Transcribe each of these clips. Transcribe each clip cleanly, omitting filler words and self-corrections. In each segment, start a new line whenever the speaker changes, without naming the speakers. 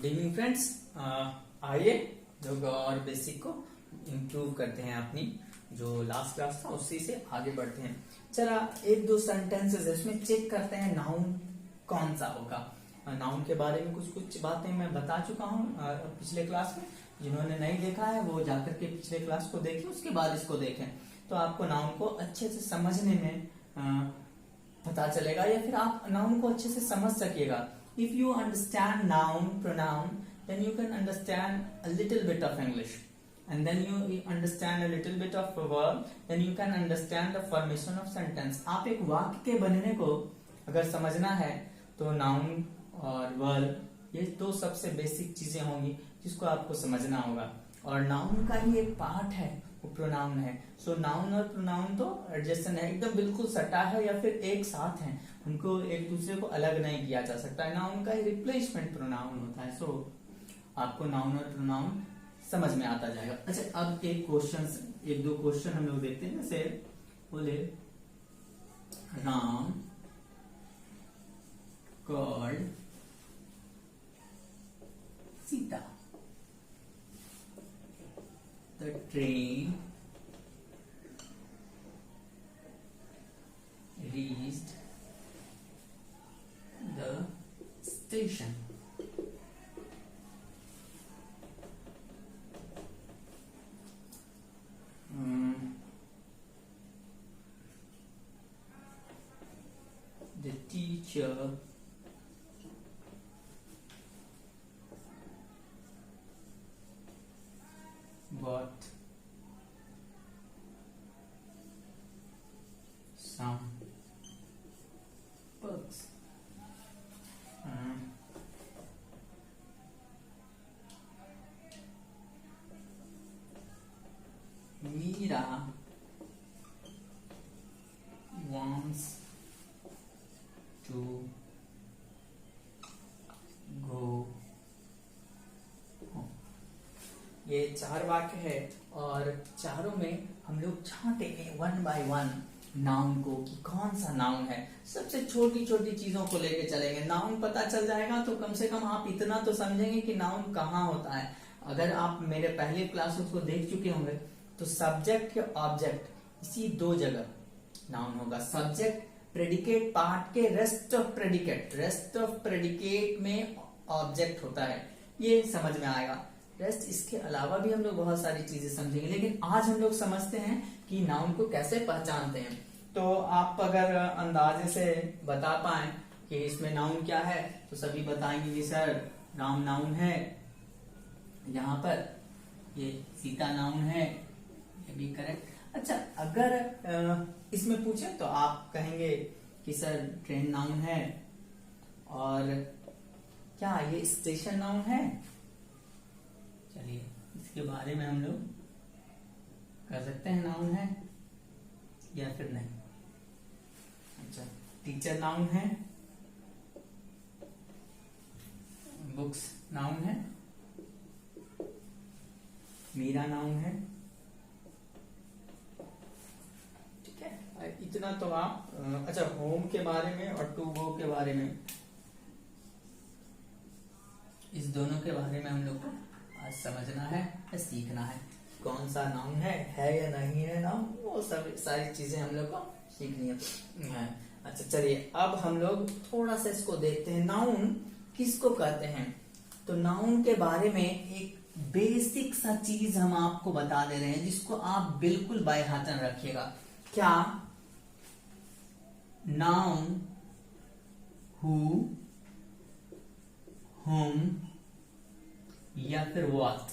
Good evening friends. आइए लोग और बेसिक को इम्प्रूव करते हैं। अपनी जो लास्ट क्लास था उसी से आगे बढ़ते हैं। चला एक दो सेंटेंसेस है इसमें चेक करते हैं नाउन कौन सा होगा। नाउन के बारे में कुछ कुछ बातें मैं बता चुका हूँ पिछले क्लास में। जिन्होंने नहीं देखा है वो जाकर के पिछले क्लास को देखें, उसके बाद इसको देखें तो आपको नाउन को अच्छे से समझने में पता चलेगा, या फिर आप नाउन को अच्छे से समझ सकिएगा। If you understand noun, pronoun, then you can understand a little bit of English, and then you understand a little bit of verb, then you can understand the formation of sentence. आप एक वाक्य के बनने को अगर समझना है तो नाउन और वर्ब ये दो सबसे बेसिक चीजें होंगी जिसको आपको समझना होगा। और नाउन का ही एक पार्ट है वो प्रोनाउन है। सो नाउन और प्रोनाउन तो एडजेसेंट है, एकदम बिल्कुल सटा है या फिर एक साथ है, उनको एक दूसरे को अलग नहीं किया जा सकता है। नाउन का ही रिप्लेसमेंट प्रोनाउन होता है। सो आपको नाउन और प्रोनाउन समझ में आता जाएगा। अच्छा, अब एक दो क्वेश्चन हम लोग देखते हैं। जैसे बोले Ram called Sita, the train reached the station. The teacher got some books. Meera wants to go home. ये चार वाक्य है और चारों में हम लोग छांटेंगे वन बाय वन नाउन को कि कौन सा नाउन है। सबसे छोटी छोटी चीजों को लेके चलेंगे। नाउन पता चल जाएगा तो कम से कम आप इतना तो समझेंगे कि नाउन कहाँ होता है। अगर आप मेरे पहले क्लासेस को देख चुके होंगे तो सब्जेक्ट या ऑब्जेक्ट इसी दो जगह नाउन होगा। सब्जेक्ट प्रेडिकेट पार्ट के रेस्ट ऑफ प्रेडिकेट में ऑब्जेक्ट होता है, ये समझ में आएगा। रेस्ट इसके अलावा भी हम लोग बहुत सारी चीजें समझेंगे, लेकिन आज हम लोग समझते हैं कि नाउन को कैसे पहचानते हैं। तो आप अगर अंदाजे से बता पाए कि इसमें नाउन क्या है तो सभी बताएंगे कि सर राम नाउन है, यहाँ पर ये सीता नाउन है, ये भी करेक्ट। अच्छा, अगर इसमें पूछे तो आप कहेंगे कि सर ट्रेन नाउन है, और क्या ये स्टेशन नाउन है। चलिए इसके बारे में हम लोग कर सकते हैं नाउन है या फिर नहीं। अच्छा, टीचर नाउन है, बुक्स नाउन है, मीरा नाउन है। ठीक है, इतना तो आप अच्छा होम के बारे में और टू गो के बारे में, इस दोनों के बारे में हम लोग को आज समझना है या सीखना है। कौन सा नाउन है या नहीं है नाउन, वो सब सारी चीजें हम लोग को सीखनी है। अच्छा चलिए, अब हम लोग थोड़ा सा इसको देखते हैं। नाउन किसको कहते हैं? तो नाउन के बारे में एक बेसिक सा चीज हम आपको बता दे रहे हैं जिसको आप बिल्कुल बाय हाथन रखिएगा। क्या? नाउन, हु, हुम या फिर व्हाट,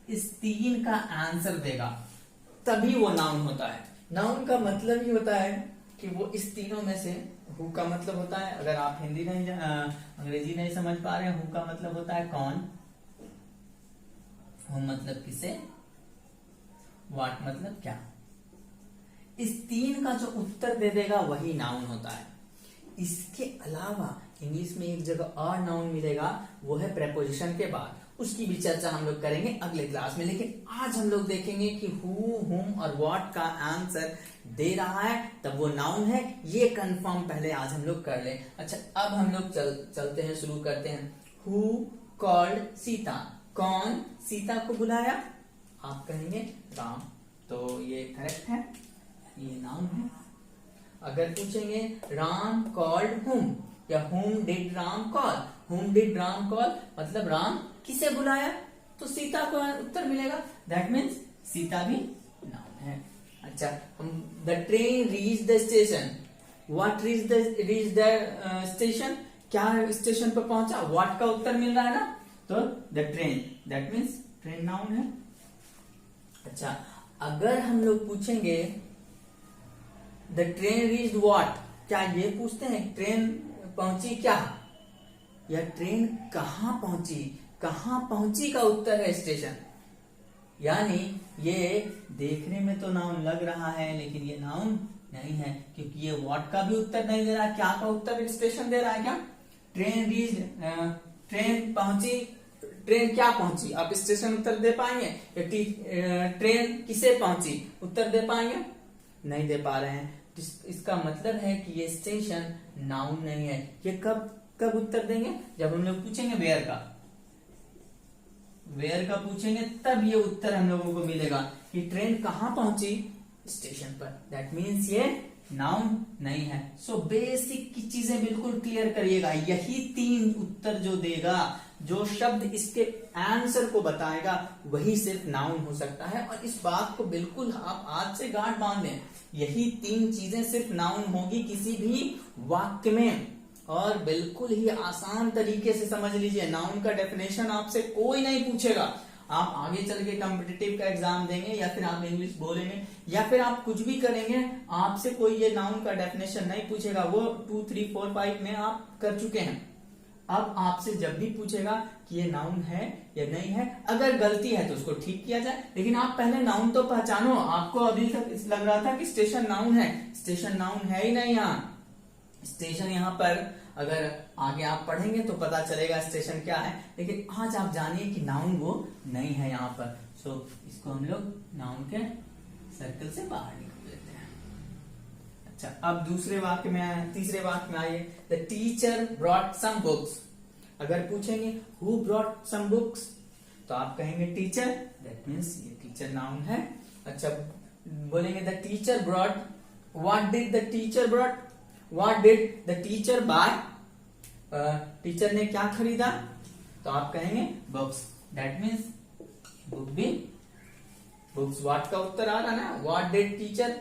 इस तीन का आंसर देगा तभी वो नाउन होता है। नाउन का मतलब ही होता है कि वो इस तीनों में से, हु का मतलब होता है, अगर आप अंग्रेजी नहीं समझ पा रहे हैं, हु का मतलब होता है कौन, हु मतलब किसे, व्हाट मतलब क्या। इस तीन का जो उत्तर दे देगा वही नाउन होता है। इसके अलावा इंग्लिश में एक जगह और नाउन मिलेगा, वो है प्रेपोजिशन के बाद। उसकी भी चर्चा हम लोग करेंगे अगले क्लास में, लेकिन आज हम लोग देखेंगे कि हु, हुम और व्हाट का आंसर दे रहा है तब वो नाउन है, ये कंफर्म पहले आज हम लोग कर लें। अच्छा, अब हम लोग चलते हैं, शुरू करते हैं। हु कॉल्ड सीता, कौन सीता को बुलाया? आप कहेंगे राम, तो ये करेक्ट है, ये नाउन है। अगर पूछेंगे राम कॉल्ड हुम या हुम डिड राम कॉल, हुम डिड राम कॉल मतलब राम किसे बुलाया, तो सीता को उत्तर मिलेगा। दैट मीन्स सीता भी नाउन है। अच्छा, हम the train reach the station, what reach the station, क्या स्टेशन पर पहुंचा, व्हाट का उत्तर मिल रहा है ना, तो the train, that means train noun है। अच्छा, अगर हम लोग पूछेंगे द ट्रेन रीच व्हाट, क्या ये पूछते हैं ट्रेन पहुंची क्या, या ट्रेन कहां पहुंची, कहां पहुंची का उत्तर है स्टेशन। यानी ये देखने में तो नाउन लग रहा है लेकिन ये नाउन नहीं है, क्योंकि ये व्हाट का भी उत्तर नहीं दे रहा है, क्या का उत्तर स्टेशन दे रहा है। क्या ट्रेन रीच, ट्रेन पहुंची, ट्रेन क्या पहुंची, आप स्टेशन उत्तर दे पाएंगे, या ट्रेन किसे पहुंची उत्तर दे पाएंगे, नहीं दे पा रहे हैं। इसका मतलब है कि ये स्टेशन नाउन नहीं है। ये कब कब उत्तर देंगे, जब हम लोग पूछेंगे वेयर का, वेयर का पूछेंगे तब ये उत्तर हम लोगों को मिलेगा कि ट्रेन कहां पहुंची, स्टेशन पर। दैट मीन्स ये नाउन नहीं है। सो बेसिक की चीजें बिल्कुल क्लियर करिएगा। यही 3 उत्तर जो देगा, जो शब्द इसके आंसर को बताएगा, वही सिर्फ नाउन हो सकता है। और इस बात को बिल्कुल आप आज से गांठ बांध दें, यही 3 चीजें सिर्फ नाउन होगी किसी भी वाक्य में। और बिल्कुल ही आसान तरीके से समझ लीजिए, नाउन का डेफिनेशन आपसे कोई नहीं पूछेगा। आप आगे चल के कॉम्पिटिटिव का एग्जाम देंगे या फिर आप इंग्लिश बोलेंगे या फिर आप कुछ भी करेंगे, आपसे कोई ये नाउन का डेफिनेशन नहीं पूछेगा। वो 2, 3, 4, 5 में आप कर चुके हैं। अब आपसे जब भी पूछेगा कि ये नाउन है या नहीं है, अगर गलती है तो उसको ठीक किया जाए, लेकिन आप पहले नाउन तो पहचानो। आपको अभी तक लग रहा था कि स्टेशन नाउन है, स्टेशन नाउन है ही नहीं। यहाँ स्टेशन, यहाँ पर अगर आगे आप पढ़ेंगे तो पता चलेगा स्टेशन क्या है, लेकिन आज आप जानिए कि नाउन वो नहीं है यहाँ पर। सो इसको हम लोग नाउन के सर्कल से बाहर निकाल देते हैं। अच्छा, अब दूसरे वाक्य में, तीसरे वाक्य में आइए। The teacher brought some books. अगर पूछेंगे हु ब्रॉट सम बुक्स, तो आप कहेंगे टीचर, दैट मीन्स ये टीचर नाउन है। अच्छा, बोलेंगे the teacher brought, what did the teacher brought, what did the teacher buy, teacher ने क्या खरीदा, तो आप कहेंगे बुक्स, दैट मीन्स बुक भी, बुक्स व्हाट का उत्तर आ रहा ना, व्हाट डिड टीचर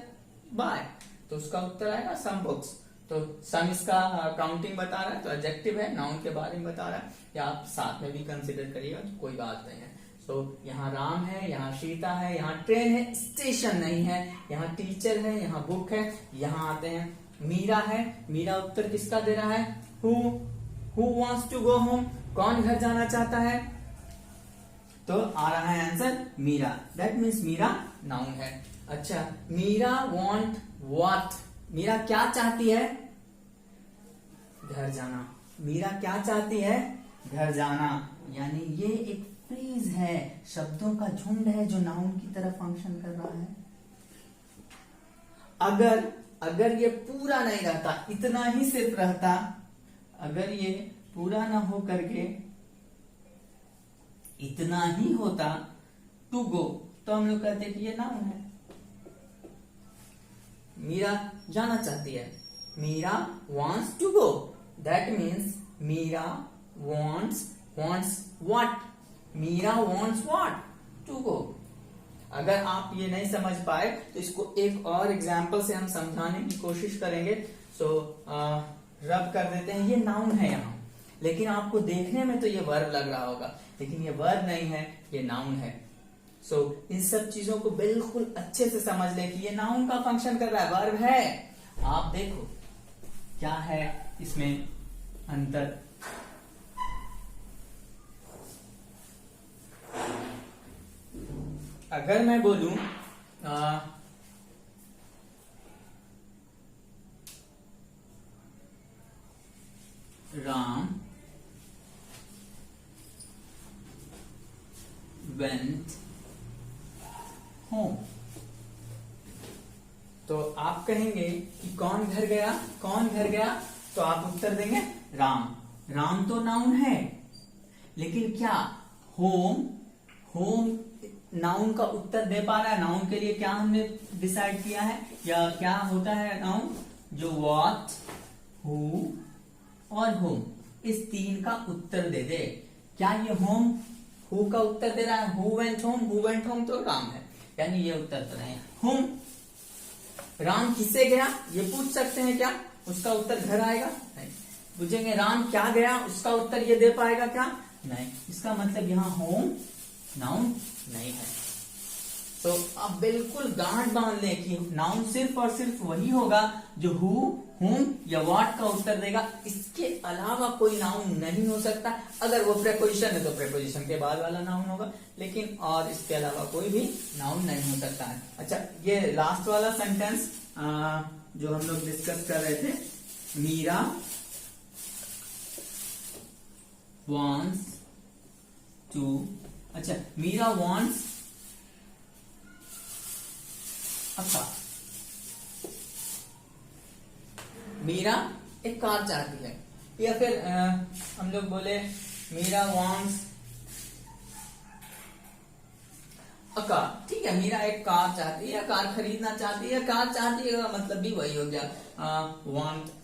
बाय, तो उसका उत्तर आएगा सम बुक्स। तो सम इसका काउंटिंग बता रहा है, तो एडजेक्टिव है, नाउन के बारे में बता रहा है, या आप साथ में भी कंसिडर करिएगा, तो कोई बात नहीं है। तो यहाँ राम है, यहाँ सीता है, यहाँ ट्रेन है, स्टेशन नहीं है, यहाँ टीचर है, यहाँ बुक है। यहाँ आते हैं, मीरा है, मीरा उत्तर किसका दे रहा है, who wants to go home, कौन घर जाना चाहता है, तो आ रहा है answer Meera, that means Meera noun है। अच्छा, मीरा वॉन्ट व्हाट, मीरा क्या चाहती है, घर जाना, मीरा क्या चाहती है, घर जाना। यानी ये एक फ्रेज है, शब्दों का झुंड है जो नाउन की तरह फंक्शन कर रहा है। अगर ये पूरा नहीं रहता, इतना ही सिर्फ रहता, अगर ये पूरा ना हो करके इतना ही होता, टू गो, तो हम लोग कहते कि ये नाउन है। मीरा जाना चाहती है, Meera wants to go, that means Meera wants what, Meera wants what, to go। अगर आप ये नहीं समझ पाए तो इसको एक और एग्जाम्पल से हम समझाने की कोशिश करेंगे। सो रब कर देते हैं, ये नाउन है यहाँ, लेकिन आपको देखने में तो ये वर्ब लग रहा होगा, लेकिन ये वर्ब नहीं है, ये नाउन है। सो इन सब चीजों को बिल्कुल अच्छे से समझ ले कि ये नाउन का फंक्शन कर रहा है, वर्ब है। आप देखो क्या है इसमें अंतर। अगर मैं बोलूं राम went home, तो आप कहेंगे कि कौन घर गया, कौन घर गया, तो आप उत्तर देंगे राम। राम तो नाउन है, लेकिन क्या होम होम नाउन का उत्तर दे पा रहा है? नाउन के लिए क्या हमने डिसाइड किया है, या क्या होता है नाउन? जो व्हाट, हु और होम, इस तीन का उत्तर दे दे। क्या ये होम हु का उत्तर दे रहा है? हु वेंट होम तो राम है, यानी ये उत्तर तो नहीं है। होम, राम किससे गया ये पूछ सकते हैं क्या? उसका उत्तर घर आएगा? नहीं। पूछेंगे राम क्या गया, उसका उत्तर ये दे पाएगा क्या? नहीं। इसका मतलब यहाँ होम नाउन नहीं है। तो अब बिल्कुल गांठ बांध लें कि नाउन सिर्फ और सिर्फ वही होगा जो हु, हुम या व्हाट का उत्तर देगा। इसके अलावा कोई नाउन नहीं हो सकता। अगर वो प्रेपोजिशन है तो प्रेपोजिशन के बाद वाला नाउन होगा, लेकिन और इसके अलावा कोई भी नाउन नहीं हो सकता है। अच्छा, ये लास्ट वाला सेंटेंस जो हम लोग डिस्कस कर रहे थे, मीरा wants to, अच्छा, Meera wants a car। Meera एक कार चाहती है, या फिर हम लोग बोले मीरा wants a car। ठीक है, मीरा एक कार चाहती है, या कार खरीदना चाहती है, कार चाहती है, मतलब भी वही हो गया want।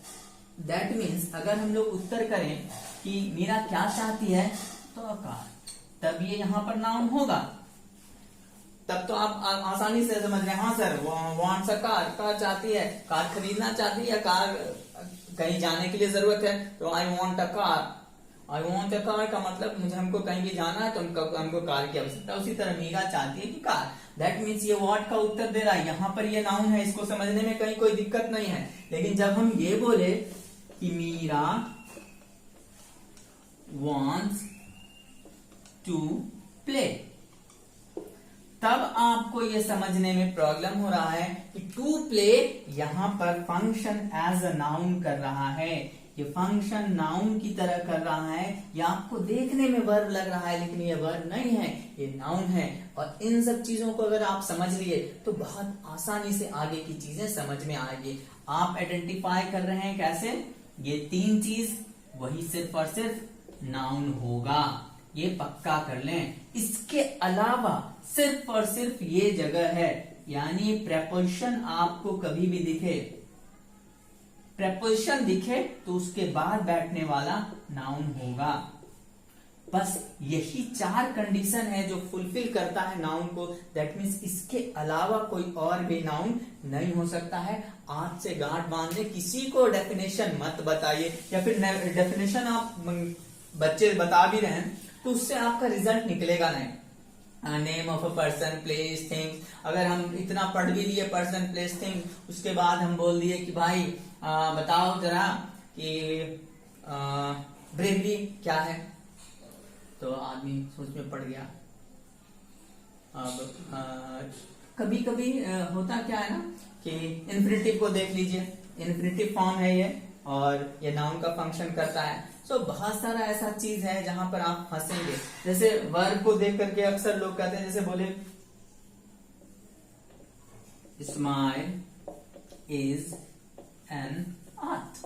दैट मीन्स अगर हम लोग उत्तर करें कि मीरा क्या चाहती है तो a कार, तब ये यहाँ पर नाउन होगा। तब तो आप आसानी से समझ रहे हैं, हाँ sir wants a car, car चाहती है, कार खरीदना चाहती है, कार कहीं जाने के लिए जरूरत है, तो I want a car. I want a car का मतलब मुझे हमको कहीं भी जाना है तो हमको कार की आवश्यकता। उसी तरह मीरा चाहती है कि कार। दैट मीन्स ये व्हाट का उत्तर दे रहा है, यहाँ पर ये नाउन है, इसको समझने में कहीं कोई दिक्कत नहीं है। लेकिन जब हम ये बोले कि मीरा wants to play, तब आपको ये समझने में प्रॉब्लम हो रहा है कि टू प्ले यहां पर फंक्शन एज अ नाउन कर रहा है। ये फंक्शन नाउन की तरह कर रहा है। ये आपको देखने में वर्ब लग रहा है, लेकिन ये वर्ब नहीं है, ये नाउन है। और इन सब चीजों को अगर आप समझ लिए तो बहुत आसानी से आगे की चीजें समझ में आएगी। आप आइडेंटिफाई कर रहे हैं कैसे? ये तीन चीज वही सिर्फ और सिर्फ नाउन होगा, ये पक्का कर लें। इसके अलावा सिर्फ और सिर्फ ये जगह है, यानी प्रेपोजिशन आपको कभी भी दिखे, प्रेपोजिशन दिखे तो उसके बाद बैठने वाला नाउन होगा। बस यही चार कंडीशन है जो फुलफिल करता है नाउन को। दैट मीन्स इसके अलावा कोई और भी नाउन नहीं हो सकता है। आज से गांठ बांधने, किसी को डेफिनेशन मत बताइए, या फिर डेफिनेशन आप बच्चे बता भी रहे हैं तो उससे आपका रिजल्ट निकलेगा नहीं। Name of a person, place, things, अगर हम इतना पढ़ भी लिए पर्सन, प्लेस, थिंग्स, उसके बाद हम बोल दिए कि भाई बताओ जरा कि ब्रेवरी क्या है, तो आदमी सोच में पड़ गया। अब कभी कभी होता क्या है ना कि इन्फिनिटिव को देख लीजिए, इन्फिनिटिव फॉर्म है ये, और ये नाउन का फंक्शन करता है। सो बहुत सारा ऐसा चीज है जहां पर आप फंसेंगे। जैसे वर्ब को देख करके अक्सर लोग कहते हैं, जैसे बोले स्माइल इज एन आर्ट।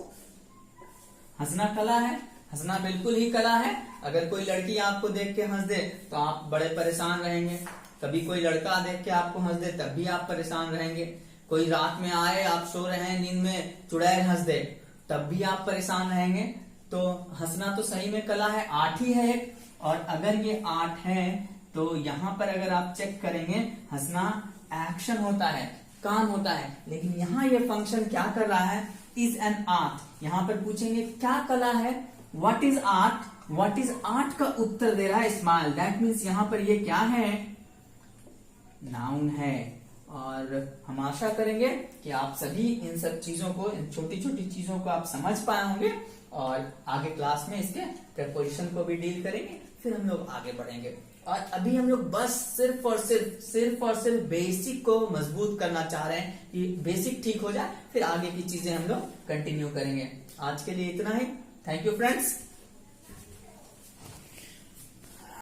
हंसना कला है, हंसना बिल्कुल ही कला है। अगर कोई लड़की आपको देख के हंस दे तो आप बड़े परेशान रहेंगे। कभी कोई लड़का देख के आपको हंस दे तब भी आप परेशान रहेंगे। कोई रात में आए, आप सो रहे हैं, नींद में चुड़ैल हंस दे तब भी आप परेशान रहेंगे। तो हंसना तो सही में कला है, आर्ट ही है एक। और अगर ये आर्ट है तो यहाँ पर अगर आप चेक करेंगे, हंसना एक्शन होता है, काम होता है, लेकिन यहाँ ये फंक्शन क्या कर रहा है? Is an art. यहाँ पर पूछेंगे क्या कला है, what is art, what is art का उत्तर दे रहा है स्माइल। दैट मीन्स यहाँ पर ये क्या है? नाउन है। और हम आशा करेंगे कि आप सभी इन सब चीजों को, इन छोटी छोटी चीजों को आप समझ पाए होंगे, और आगे क्लास में इसके प्रेपोजिशन को भी डील करेंगे, फिर हम लोग आगे बढ़ेंगे। और अभी हम लोग बस सिर्फ और सिर्फ बेसिक को मजबूत करना चाह रहे हैं कि बेसिक ठीक हो जाए, फिर आगे की चीजें हम लोग कंटिन्यू करेंगे। आज के लिए इतना ही। Thank you friends.